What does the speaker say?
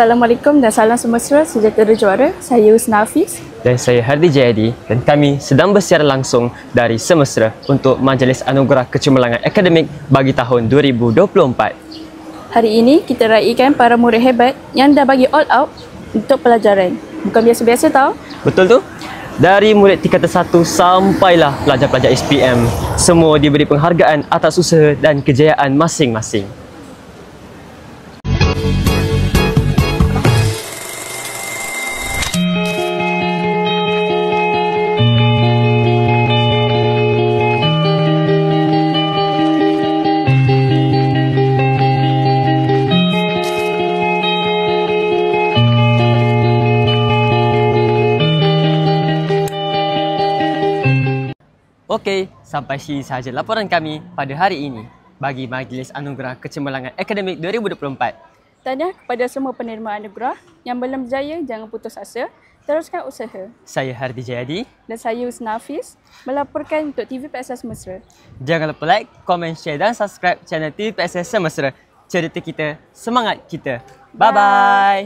Assalamualaikum dan salam semesta sejahtera juara. Saya Husna Hafiz. Dan saya Hardi Jayadi dan kami sedang bersiaran langsung dari Semesra untuk Majlis Anugerah Kecemerlangan Akademik bagi tahun 2024. Hari ini kita raikan para murid hebat yang dah bagi all out untuk pelajaran. Bukan biasa-biasa tau. Betul tu? Dari murid tingkatan 1 sampailah pelajar-pelajar SPM, semua diberi penghargaan atas usaha dan kejayaan masing-masing. Okey, sampai sini sahaja laporan kami pada hari ini bagi Majlis Anugerah Kecemerlangan Akademik 2024. Tahniah kepada semua penerima anugerah yang belum berjaya, jangan putus asa, teruskan usaha. Saya Hardi Jayadi Dan saya Husna Hafiz melaporkan untuk TV PSS Mesra. Jangan lupa like, komen, share dan subscribe channel TV PSS Semesra. Cerita kita, semangat kita. Bye-bye.